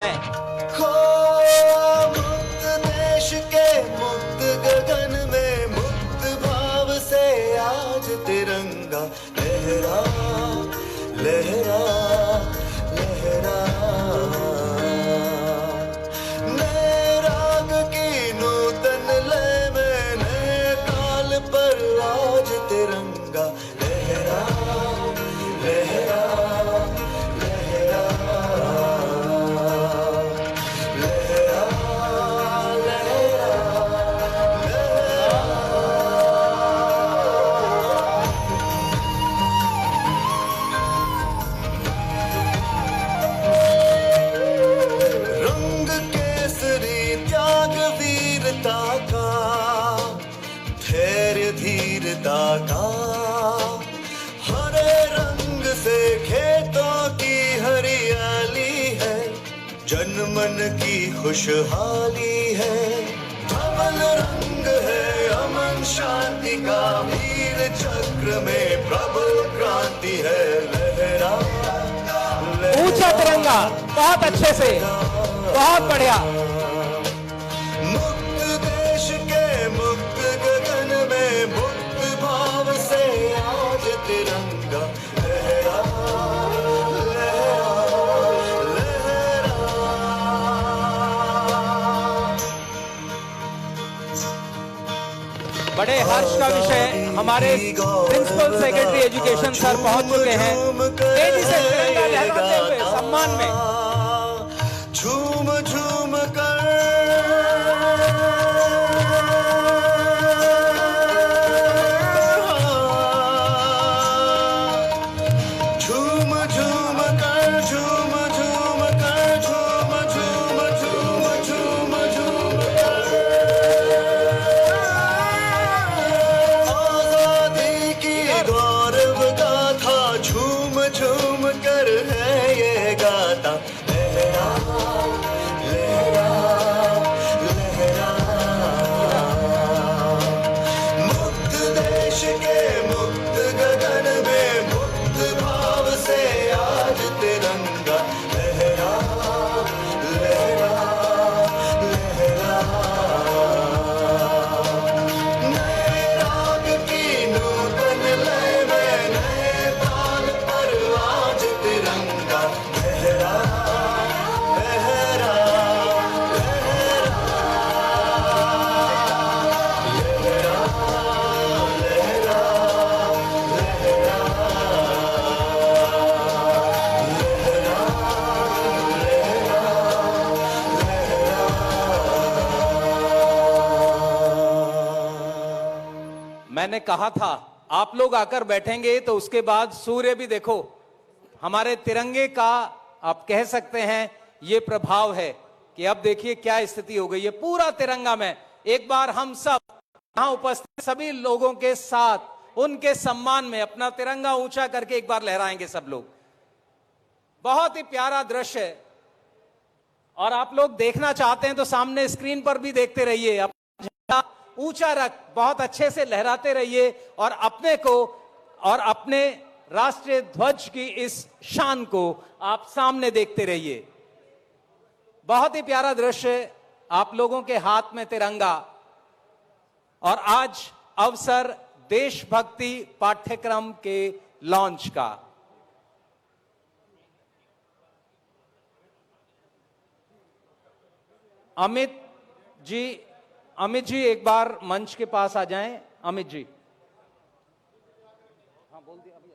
खो मुक्त देश के मुक्त गगन में मुक्त भाव से आज तिरंगा लहरा लहरा लहरा। नए राग की नूतन लय में नए ताल पर आज तिरंगा लहरा लहरा लहरा। धैर्य धीरता का हरे रंग से खेतों की हरियाली है, जनमन की खुशहाली है। धवल रंग है अमन शांति का, वीर चक्र में प्रबल क्रांति है। लहरा ऊंचा तिरंगा, बहुत अच्छे से, बहुत बढ़िया। मुक्त देश के मुक्त गगन में मुक्त भाव से आज तिरंगा लहरा लहरा लहरा। बड़े हर्ष का विषय, हमारे प्रिंसिपल सेक्रेटरी एजुकेशन सर पहुंच चुके हैं। तेजी से तिरंगा लहराते हुए सम्मान में झूम झूम कर झूम झूम कर झूम झूम कर झूम झूम झूम झूम झूम कर आजादी की गौरव गाथा झूम झूम कर है ये गाता। लहरा लहरा लहरा। मुक्त देश के मुक्त गगन में मुक्त भाव से आज तिरंगा लहरा लहरा लहरा। नए राग की नूतन लय में नए ताल पर आज तिरंगा लहरा लहरा लहरा लहरा लहरा मैंने कहा था आप लोग आकर बैठेंगे तो उसके बाद सूर्य भी देखो। हमारे तिरंगे का आप कह सकते हैं ये प्रभाव है कि अब देखिए क्या स्थिति हो गई है। पूरा तिरंगा में एक बार हम सब यहां उपस्थित सभी लोगों के साथ उनके सम्मान में अपना तिरंगा ऊंचा करके एक बार लहराएंगे सब लोग। बहुत ही प्यारा दृश्य है और आप लोग देखना चाहते हैं तो सामने स्क्रीन पर भी देखते रहिए। अपना झंडा ऊंचा रख, बहुत अच्छे से लहराते रहिए और अपने को और अपने राष्ट्रीय ध्वज की इस शान को आप सामने देखते रहिए। बहुत ही प्यारा दृश्य, आप लोगों के हाथ में तिरंगा और आज अवसर देशभक्ति पाठ्यक्रम के लॉन्च का। अमित जी एक बार मंच के पास आ जाएं। अमित जी, हाँ बोल दिया अभी।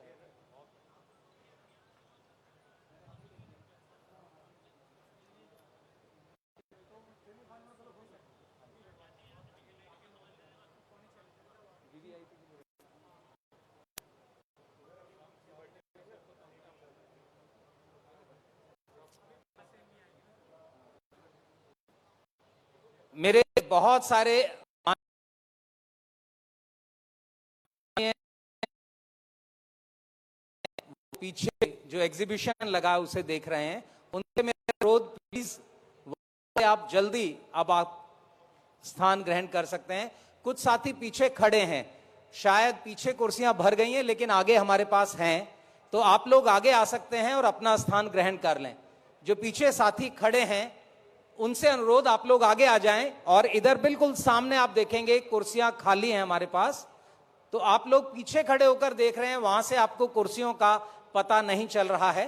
मेरे बहुत सारे पीछे जो एग्जीबिशन लगा उसे देख रहे हैं, उनसे मेरा अनुरोध प्लीज आप जल्दी अब आप स्थान ग्रहण कर सकते हैं। कुछ साथी पीछे खड़े हैं, शायद पीछे कुर्सियां भर गई हैं लेकिन आगे हमारे पास हैं, तो आप लोग आगे आ सकते हैं और अपना स्थान ग्रहण कर लें। जो पीछे साथी खड़े हैं उनसे अनुरोध आप लोग आगे आ जाएं, और इधर बिल्कुल सामने आप देखेंगे कुर्सियां खाली हैं हमारे पास। तो आप लोग पीछे खड़े होकर देख रहे हैं, वहां से आपको कुर्सियों का पता नहीं चल रहा है।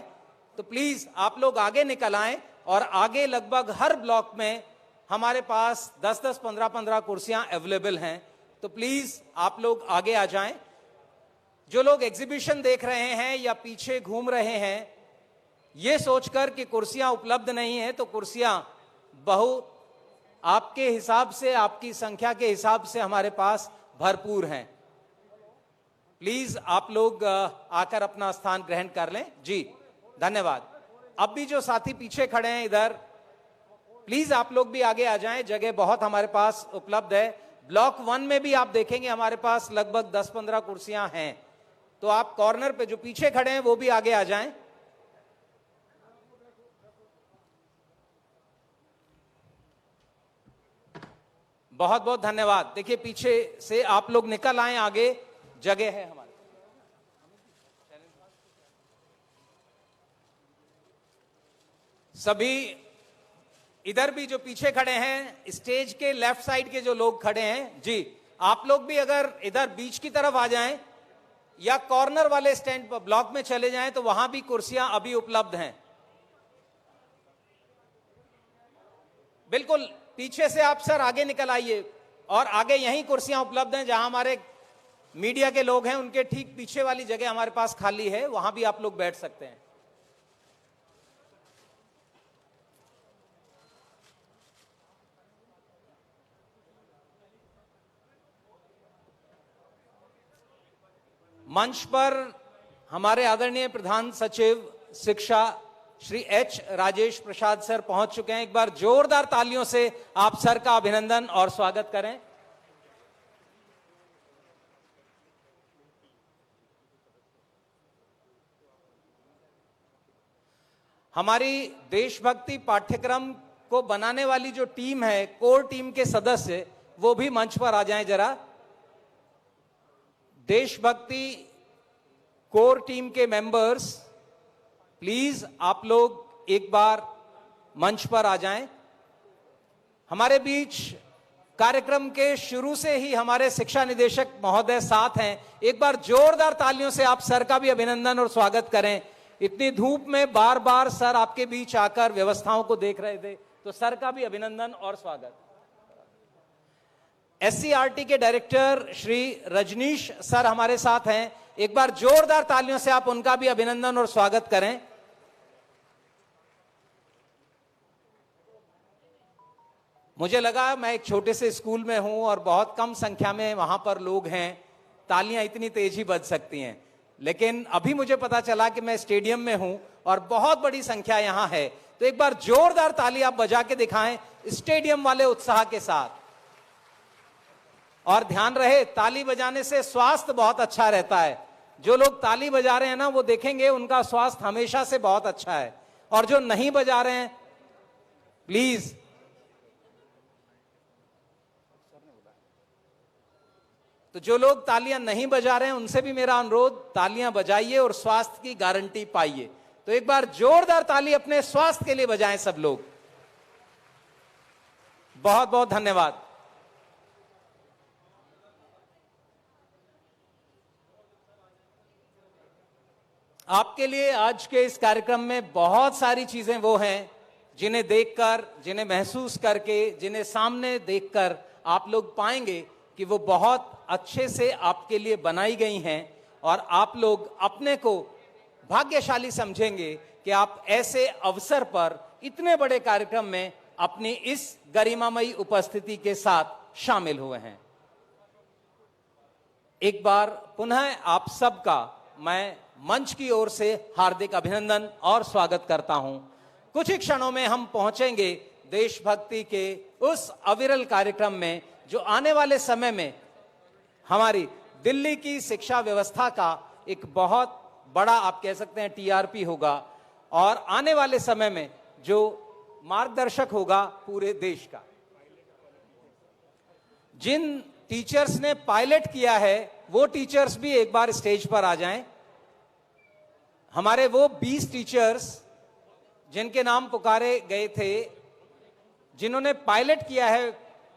तो प्लीज आप लोग आगे निकल आएं, और आगे लगभग हर ब्लॉक में हमारे पास 10-10, 15-15 कुर्सियां अवेलेबल हैं। तो प्लीज आप लोग आगे आ जाएं। जो लोग एग्जीबिशन देख रहे हैं या पीछे घूम रहे हैं, ये सोचकर कि कुर्सियां उपलब्ध नहीं है, तो कुर्सियां बहुत आपके हिसाब से, आपकी संख्या के हिसाब से हमारे पास भरपूर हैं। प्लीज आप लोग आकर अपना स्थान ग्रहण कर लें। जी धन्यवाद। अब भी जो साथी पीछे खड़े हैं इधर, प्लीज आप लोग भी आगे आ जाएं, जगह बहुत हमारे पास उपलब्ध है। ब्लॉक 1 में भी आप देखेंगे हमारे पास लगभग 10-15 कुर्सियां हैं। तो आप कॉर्नर पे जो पीछे खड़े हैं वो भी आगे आ जाएं। बहुत बहुत धन्यवाद। देखिए पीछे से आप लोग निकल आए, आगे जगह है हमारे। सभी इधर भी जो पीछे खड़े हैं, स्टेज के लेफ्ट साइड के जो लोग खड़े हैं, जी आप लोग भी अगर इधर बीच की तरफ आ जाएं या कॉर्नर वाले स्टैंड पर ब्लॉक में चले जाएं, तो वहां भी कुर्सियां अभी उपलब्ध हैं। बिल्कुल पीछे से आप सर आगे निकल आइए, और आगे यही कुर्सियां उपलब्ध हैं। जहां हमारे मीडिया के लोग हैं उनके ठीक पीछे वाली जगह हमारे पास खाली है, वहां भी आप लोग बैठ सकते हैं। मंच पर हमारे आदरणीय प्रधान सचिव शिक्षा श्री एच राजेश प्रसाद सर पहुंच चुके हैं। एक बार जोरदार तालियों से आप सर का अभिनंदन और स्वागत करें। हमारी देशभक्ति पाठ्यक्रम को बनाने वाली जो टीम है, कोर टीम के सदस्य, वो भी मंच पर आ जाएं जरा। देशभक्ति कोर टीम के मेंबर्स, प्लीज आप लोग एक बार मंच पर आ जाएं। हमारे बीच कार्यक्रम के शुरू से ही हमारे शिक्षा निदेशक महोदय साथ हैं। एक बार जोरदार तालियों से आप सर का भी अभिनंदन और स्वागत करें। इतनी धूप में बार बार सर आपके बीच आकर व्यवस्थाओं को देख रहे थे, तो सर का भी अभिनंदन और स्वागत। एससीईआरटी के डायरेक्टर श्री रजनीश सर हमारे साथ हैं। एक बार जोरदार तालियों से आप उनका भी अभिनंदन और स्वागत करें। मुझे लगा मैं एक छोटे से स्कूल में हूं और बहुत कम संख्या में वहां पर लोग हैं, तालियां इतनी तेज ही बज सकती हैं, लेकिन अभी मुझे पता चला कि मैं स्टेडियम में हूं और बहुत बड़ी संख्या यहां है। तो एक बार जोरदार ताली आप बजा के दिखाएं स्टेडियम वाले उत्साह के साथ। और ध्यान रहे, ताली बजाने से स्वास्थ्य बहुत अच्छा रहता है। जो लोग ताली बजा रहे हैं ना, वो देखेंगे उनका स्वास्थ्य हमेशा से बहुत अच्छा है, और जो नहीं बजा रहे हैं, प्लीज तो जो लोग तालियां नहीं बजा रहे हैं उनसे भी मेरा अनुरोध, तालियां बजाइए और स्वास्थ्य की गारंटी पाइए। तो एक बार जोरदार ताली अपने स्वास्थ्य के लिए बजाएं सब लोग। बहुत बहुत धन्यवाद। आपके लिए आज के इस कार्यक्रम में बहुत सारी चीजें वो हैं जिन्हें देखकर, जिन्हें महसूस करके, जिन्हें सामने देखकर आप लोग पाएंगे कि वो बहुत अच्छे से आपके लिए बनाई गई हैं, और आप लोग अपने को भाग्यशाली समझेंगे कि आप ऐसे अवसर पर इतने बड़े कार्यक्रम में अपनी इस गरिमामयी उपस्थिति के साथ शामिल हुए हैं। एक बार पुनः आप सबका मैं मंच की ओर से हार्दिक अभिनंदन और स्वागत करता हूं। कुछ ही क्षणों में हम पहुंचेंगे देशभक्ति के उस अविरल कार्यक्रम में, जो आने वाले समय में हमारी दिल्ली की शिक्षा व्यवस्था का एक बहुत बड़ा, आप कह सकते हैं, टीआरपी होगा, और आने वाले समय में जो मार्गदर्शक होगा पूरे देश का। जिन टीचर्स ने पायलट किया है वो टीचर्स भी एक बार स्टेज पर आ जाएं। हमारे वो 20 टीचर्स जिनके नाम पुकारे गए थे, जिन्होंने पायलट किया है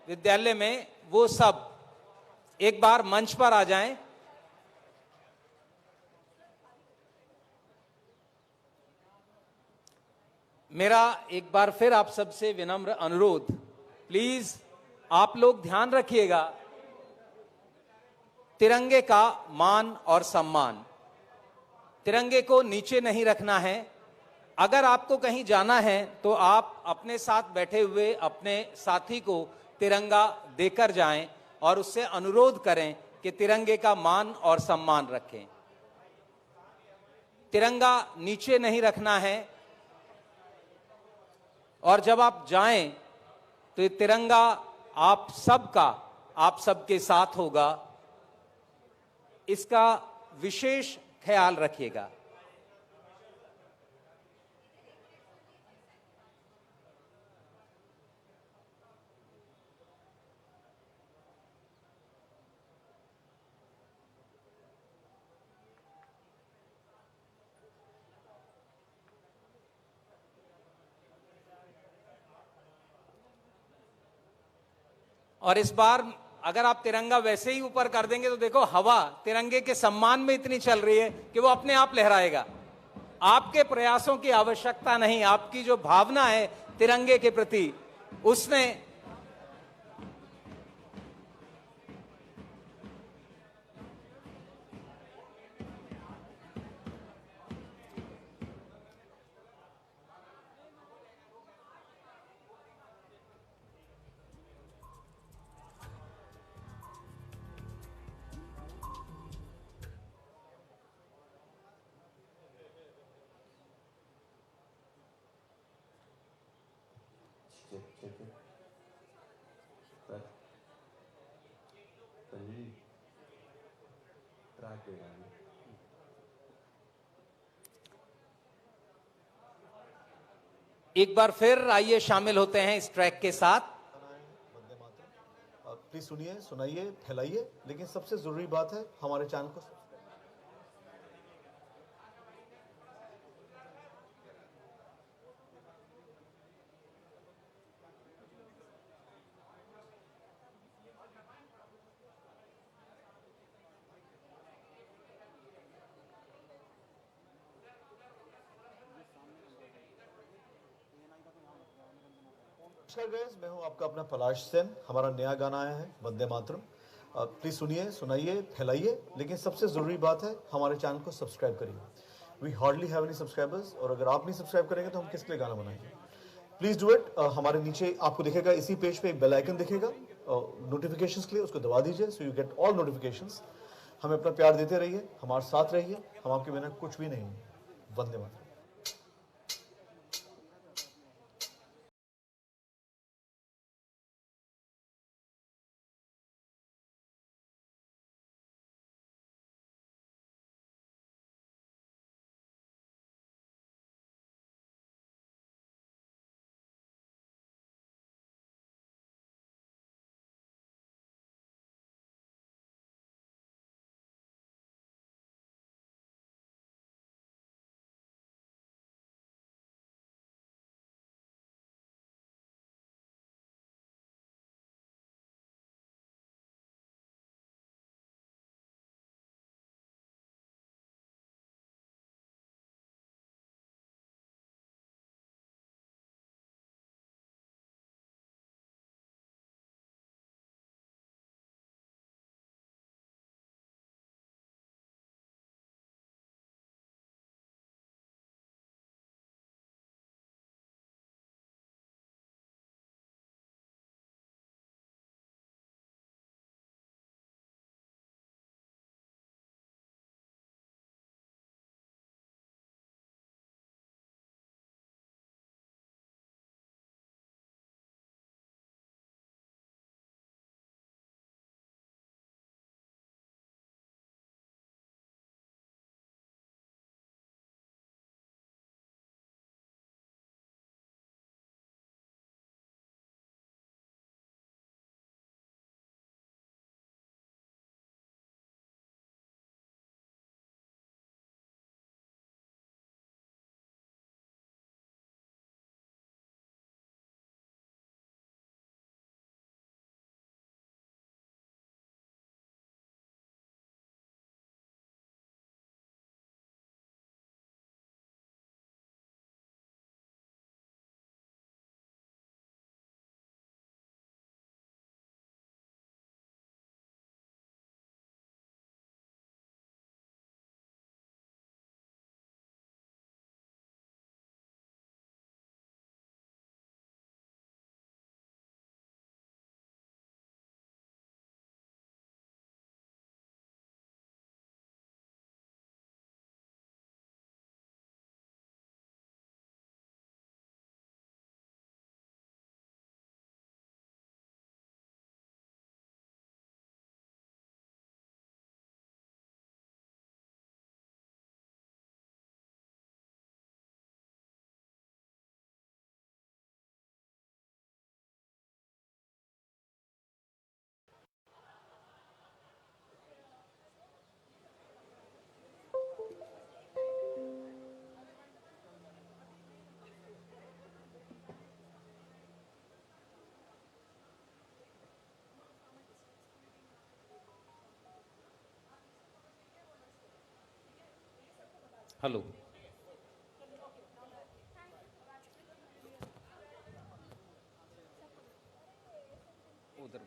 विद्यालय में, वो सब एक बार मंच पर आ जाएं। मेरा एक बार फिर आप सबसे विनम्र अनुरोध, प्लीज आप लोग ध्यान रखिएगा, तिरंगे का मान और सम्मान, तिरंगे को नीचे नहीं रखना है। अगर आपको कहीं जाना है तो आप अपने साथ बैठे हुए अपने साथी को तिरंगा देकर जाएं और उससे अनुरोध करें कि तिरंगे का मान और सम्मान रखें। तिरंगा नीचे नहीं रखना है, और जब आप जाएं तो ये तिरंगा आप सबका, आप सबके साथ होगा, इसका विशेष ख्याल रखिएगा। और इस बार अगर आप तिरंगा वैसे ही ऊपर कर देंगे तो देखो, हवा तिरंगे के सम्मान में इतनी चल रही है कि वो अपने आप लहराएगा। आपके प्रयासों की आवश्यकता नहीं, आपकी जो भावना है तिरंगे के प्रति, उसने एक बार फिर आइए शामिल होते हैं इस ट्रैक के साथ। वंदे मातरम। प्लीज सुनिए, सुनाइए, फैलाइए, लेकिन सबसे जरूरी बात है हमारे चैनल को नमस्कार गाइस, मैं हूं आपका अपना पलाश सेन। हमारा नया गाना आया है वंदे मातरम। प्लीज सुनिए, सुनाइए, फैलाइए, लेकिन सबसे जरूरी बात है हमारे चैनल को सब्सक्राइब करिए। We hardly have any subscribers, और अगर आप नहीं सब्सक्राइब करेंगे तो हम किसके लिए गाना बनाएंगे। Please do it. हमारे नीचे आपको दिखेगा, इसी पेज पे एक बेल आइकन दिखेगा नोटिफिकेशंस के लिए, उसको दबा दीजिए so you get all notifications. हमें अपना प्यार देते रहिए, हमारे साथ रहिए, हम आपके बिना कुछ भी नहीं हैं। वंदे मातरम। हेलो। उधर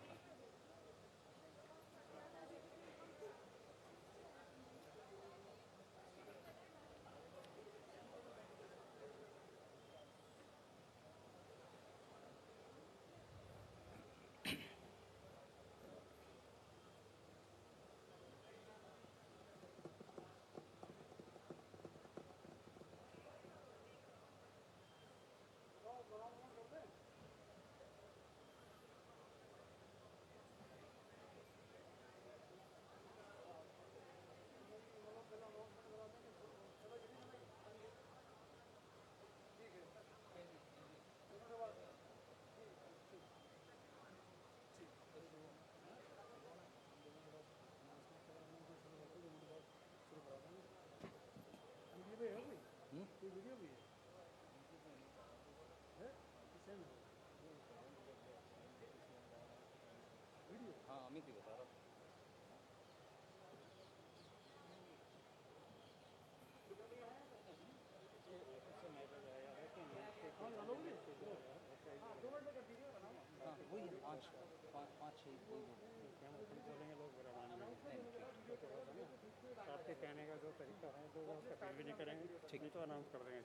आपके कहने का जो तरीका है तो उसका पैरवी नहीं करेंगे, ठीक नहीं तो अनाउंस कर देंगे।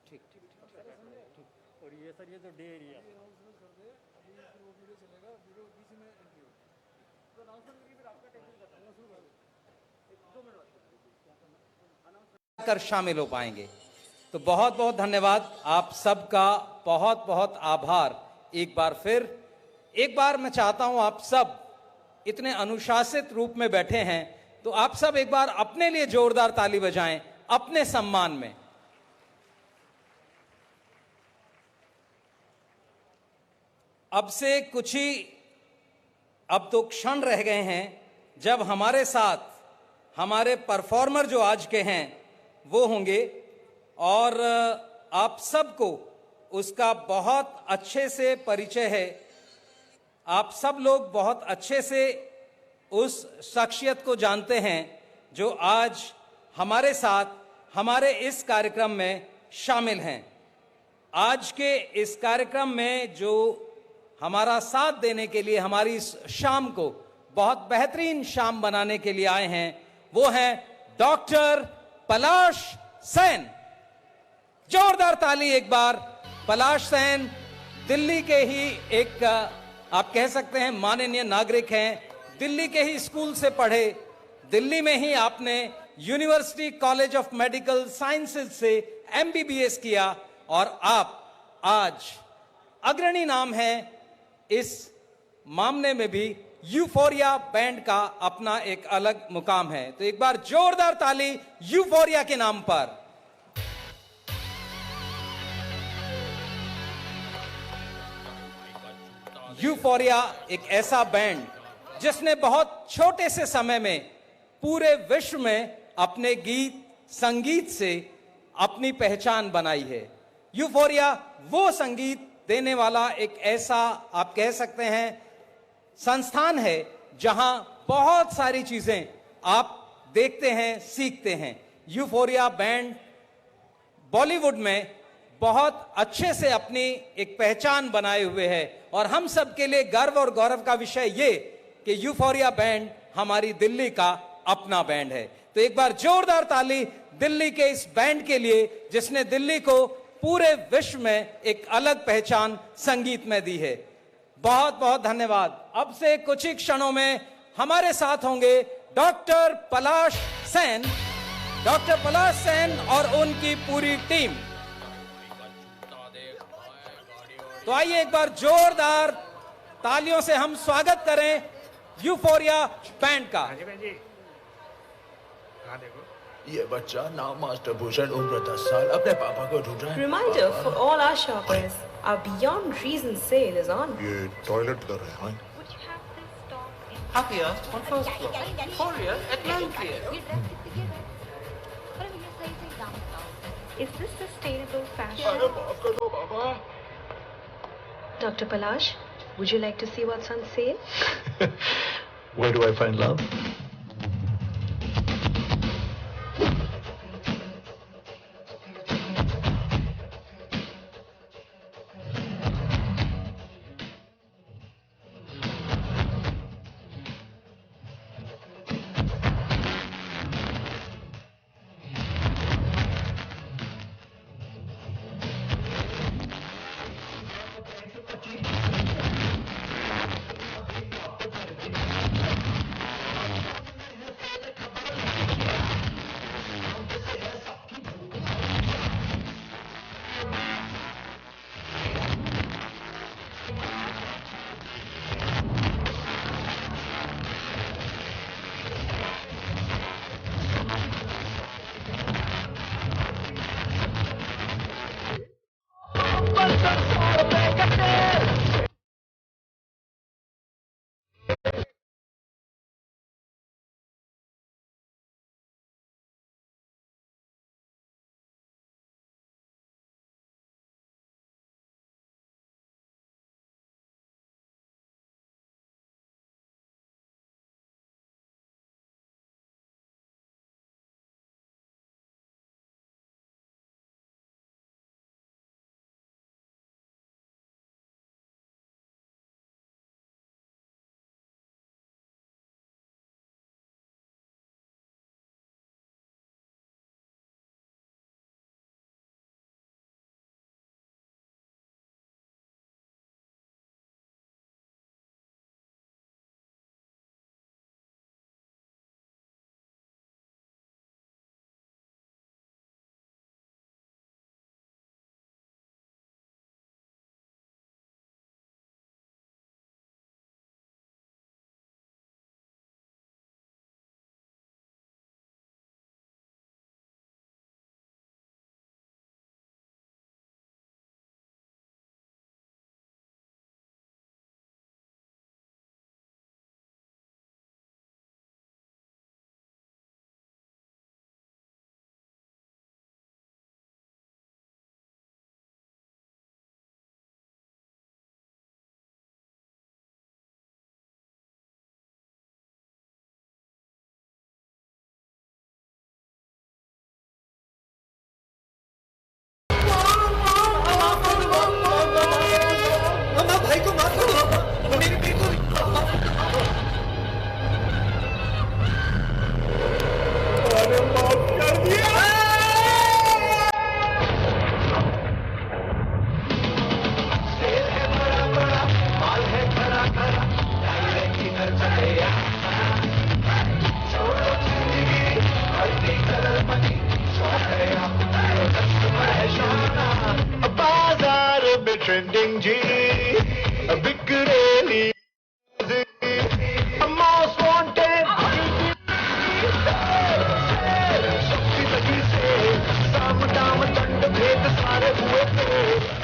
ठीक ठीक ठीक। और ये सर, ये जो डे एरिया कर शामिल हो पाएंगे। तो बहुत बहुत धन्यवाद, आप सबका बहुत बहुत आभार। एक बार फिर, एक बार मैं चाहता हूं आप सब इतने अनुशासित रूप में बैठे हैं, तो आप सब एक बार अपने लिए जोरदार ताली बजाएं अपने सम्मान में। अब से कुछ ही, अब तो क्षण रह गए हैं जब हमारे साथ हमारे परफॉर्मर जो आज के हैं वो होंगे, और आप सबको उसका बहुत अच्छे से परिचय है। आप सब लोग बहुत अच्छे से उस शख्सियत को जानते हैं जो आज हमारे साथ हमारे इस कार्यक्रम में शामिल हैं। आज के इस कार्यक्रम में जो हमारा साथ देने के लिए, हमारी इस शाम को बहुत बेहतरीन शाम बनाने के लिए आए हैं, वो हैं डॉक्टर पलाश सेन। जोरदार ताली एक बार। पलाश सेन दिल्ली के ही एक, आप कह सकते हैं, माननीय नागरिक हैं। दिल्ली के ही स्कूल से पढ़े, दिल्ली में ही आपने university college of medical sciences से एमबीबीएस किया, और आप आज अग्रणी नाम है इस मामले में भी। यूफोरिया बैंड का अपना एक अलग मुकाम है। तो एक बार जोरदार ताली यूफोरिया के नाम पर। यूफोरिया एक ऐसा बैंड जिसने बहुत छोटे से समय में पूरे विश्व में अपने गीत संगीत से अपनी पहचान बनाई है। यूफोरिया वो संगीत देने वाला एक ऐसा, आप कह सकते हैं, संस्थान है जहां बहुत सारी चीजें आप देखते हैं, सीखते हैं। यूफोरिया बैंड बॉलीवुड में बहुत अच्छे से अपनी एक पहचान बनाए हुए है, और हम सब के लिए गर्व और गौरव का विषय ये कि यूफोरिया बैंड हमारी दिल्ली का अपना बैंड है। तो एक बार जोरदार ताली दिल्ली के इस बैंड के लिए जिसने दिल्ली को पूरे विश्व में एक अलग पहचान संगीत में दी है। बहुत बहुत धन्यवाद। अब से कुछ ही क्षणों में हमारे साथ होंगे डॉक्टर पलाश सेन। डॉक्टर पलाश सेन और उनकी पूरी टीम। तो आइए एक बार जोरदार तालियों से हम स्वागत करें यूफोरिया बैंड का। ये बच्चा नाम मास्टर भूषण, उम्र 10 साल, अपने पापा को ढूंढ रहा है। Reminder for all our shoppers, our Beyond Reason sale is on. ये टॉयलेट कर रहे हैं। Would you have this stop in Happier on first floor, Fourier at 9th floor. Is this sustainable अरे fashion? माफ कर दो बाबा। Dr. Palash, would you like to see what's on sale? Where do I find love? बिखरेली most wanted शक्ति लगी से साम दाम दंड भेद सारे हुए थे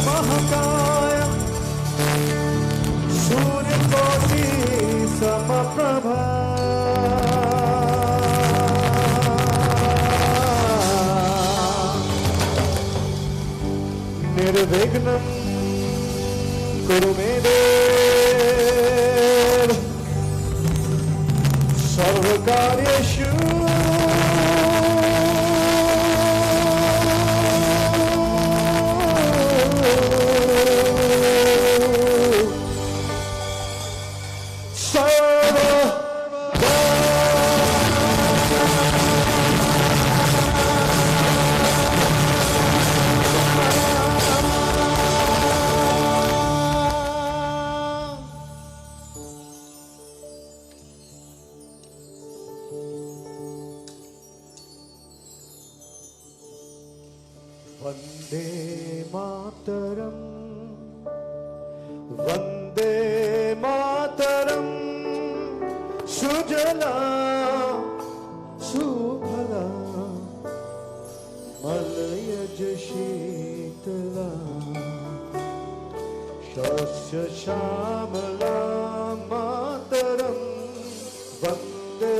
महाकाय सूर्यकोटि समप्रभा निर्विघ्नं कुरु मे देव सर्वकार्येषु वंदे मातरम वंदे मातरम सुजला सुफला मलयज शीतला शस्य श्यामला मातरम वंदे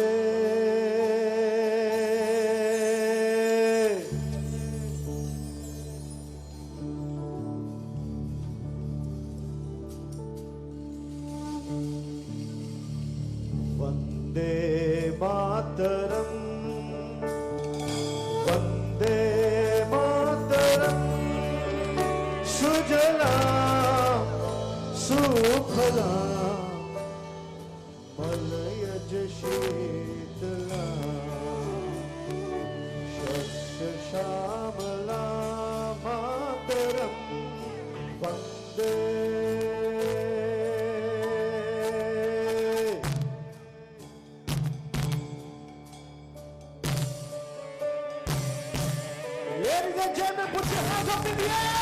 वंदे मातरम वंदे मातरम सुजला सुफला मलयज शीतला शस्य श्यामला मातरम वंदे Ladies and gentlemen, put your hands up in the air!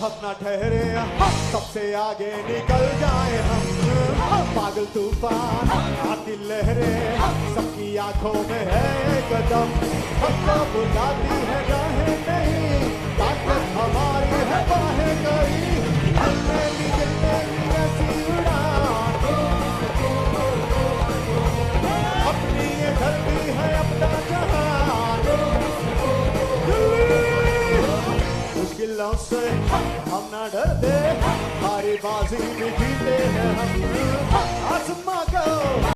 अपना ठहरे सबसे आगे निकल जाए हम पागल तूफान आती लहरें सबकी आंखों में है कदम सबको बुलाती है राहें नहीं ताकत हमारी है बाहें गई दिल में ऐसी उड़ान अपनी ये धरती है अपना जहान मुश्किलों से हम ना डरते हारी बाजी भी जीते हैं हम आसमां को